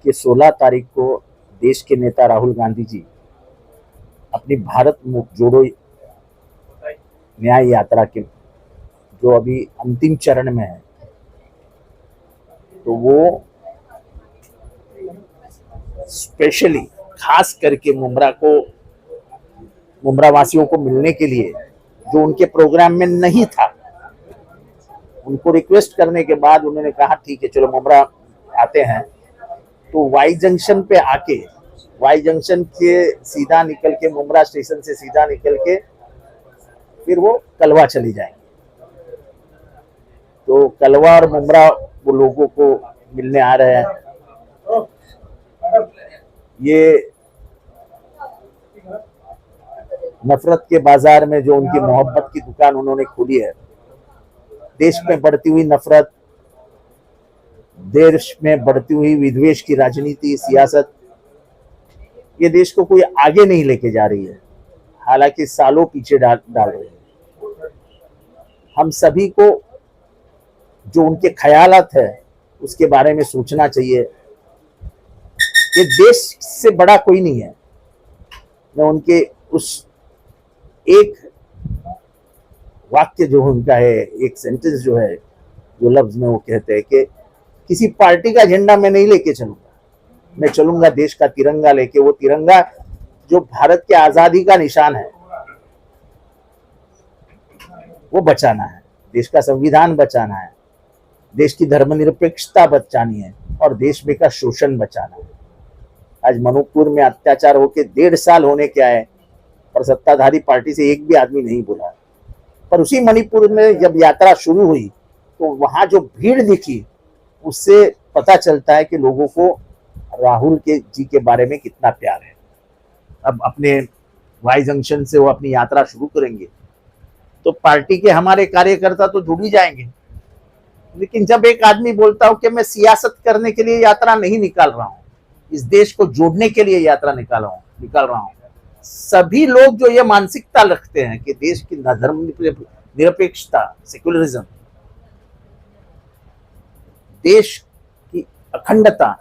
कि 16 तारीख को देश के नेता राहुल गांधी जी अपनी भारत जोड़ो न्याय यात्रा के जो अभी अंतिम चरण में है, तो वो स्पेशली खास करके मुमरा वासियों को मिलने के लिए, जो उनके प्रोग्राम में नहीं था, उनको रिक्वेस्ट करने के बाद उन्होंने कहा ठीक है चलो मुमरा आते हैं। तो वाई जंक्शन पे आके, वाई जंक्शन के सीधा निकल के, मुमरा स्टेशन से सीधा निकल के फिर वो कलवा चली जाएंगे। तो कलवा और मुमरा वो लोगों को मिलने आ रहे हैं। ये नफरत के बाजार में जो उनकी मोहब्बत की दुकान उन्होंने खोली है, देश में बढ़ती हुई नफरत, देश में बढ़ती हुई विद्वेष की राजनीति, सियासत, ये देश को कोई आगे नहीं लेके जा रही है, हालांकि सालों पीछे डाल रही है। हम सभी को जो उनके ख्यालात है उसके बारे में सोचना चाहिए। ये देश से बड़ा कोई नहीं है। मैं उनके उस एक वाक्य जो उनका है, एक सेंटेंस जो है, जो लफ्ज में वो कहते हैं कि किसी पार्टी का झंडा मैं नहीं लेके चलूंगा, मैं चलूंगा देश का तिरंगा लेके। वो तिरंगा जो भारत के आजादी का निशान है वो बचाना है, देश का संविधान बचाना है, देश की धर्मनिरपेक्षता बचानी है और देश में का शोषण बचाना है। आज मणिपुर में अत्याचार होके 1.5 साल होने क्या है, पर सत्ताधारी पार्टी से एक भी आदमी नहीं बोला। पर उसी मणिपुर में जब यात्रा शुरू हुई तो वहां जो भीड़ दिखी, उससे पता चलता है कि लोगों को राहुल जी के बारे में कितना प्यार है। अब अपने वाई जंक्शन से वो अपनी यात्रा शुरू करेंगे तो पार्टी के हमारे कार्यकर्ता तो जुड़ ही जाएंगे, लेकिन जब एक आदमी बोलता हो कि मैं सियासत करने के लिए यात्रा नहीं निकाल रहा हूं, इस देश को जोड़ने के लिए यात्रा निकाल रहा हूं, सभी लोग जो ये मानसिकता रखते हैं कि देश की धर्म निरपेक्षता, सेक्युलरिज्म, देश की अखंडता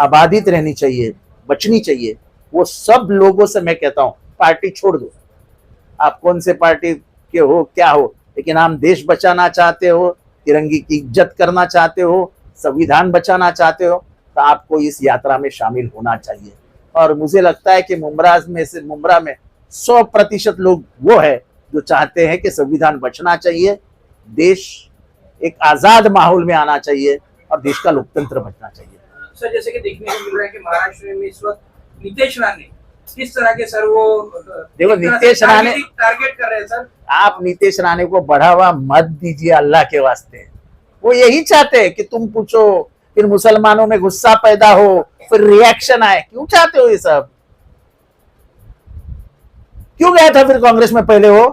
आबादित रहनी चाहिए, बचनी चाहिए, वो सब लोगों से मैं कहता हूं पार्टी छोड़ दो। आप कौन से पार्टी के हो, क्या हो, लेकिन आप देश बचाना चाहते हो, तिरंगे की इज्जत करना चाहते हो, संविधान बचाना चाहते हो, तो आपको इस यात्रा में शामिल होना चाहिए। और मुझे लगता है कि मुमरा में 100% लोग वो है जो चाहते हैं कि संविधान बचना चाहिए, देश एक आजाद माहौल में आना चाहिए और देश का लोकतंत्र बचना चाहिए। सर, जैसे कि देखने को मिल रहा है कि महाराष्ट्र में इस वक्त नीतीश राणे किस तरह के सर वो देखो, नीतीश राणे टारगेट कर रहे हैं। सर, आप नीतीश राणे को बढ़ावा मत दीजिए अल्लाह के वास्ते। वो यही चाहते हैं कि तुम पूछो, फिर मुसलमानों में गुस्सा पैदा हो, फिर रिएक्शन आए। क्यों चाहते हो ये सब? क्यों गया था फिर कांग्रेस में पहले वो?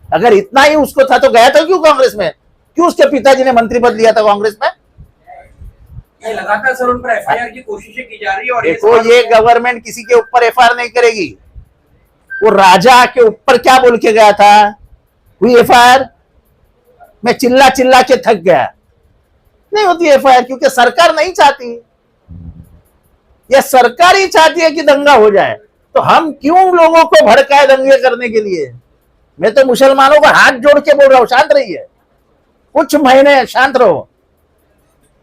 अगर इतना ही उसको था तो गया था क्यों कांग्रेस में? क्यों उसके पिताजी ने मंत्री पद लिया था कांग्रेस में? ये लगातार सर उन पर एफआईआर की कोशिशें की जा रही है। और देखो, ये गवर्नमेंट किसी के ऊपर एफआईआर नहीं करेगी। वो राजा के ऊपर क्या बोल के गया था, हुई एफआईआर? मैं चिल्ला चिल्ला के थक गया। नहीं होती एफआईआर, क्योंकि सरकार नहीं चाहती। यह सरकार ही चाहती है कि दंगा हो जाए, तो हम क्यों लोगों को भड़काए दंगे करने के लिए? मैं तो मुसलमानों को हाथ जोड़ के बोल रहा हूं, शांत रहिए, कुछ महीने शांत रहो।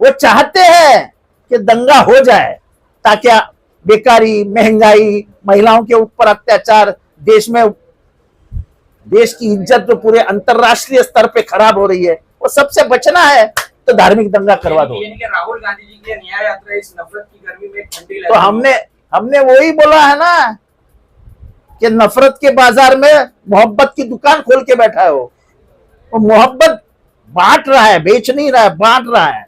वो चाहते हैं कि दंगा हो जाए ताकि बेकारी, महंगाई, महिलाओं के ऊपर अत्याचार, देश की इज्जत जो पूरे अंतरराष्ट्रीय स्तर पे खराब हो रही है, वो सबसे बचना है तो धार्मिक दंगा करवा दो। राहुल गांधी जी की न्याय यात्रा इस नफरत की गर्मी में ठंडी तो हमने वही बोला है ना कि नफरत के बाजार में मोहब्बत की दुकान खोल के बैठा है। वो मोहब्बत बांट रहा है, बेच नहीं रहा है, बांट रहा है।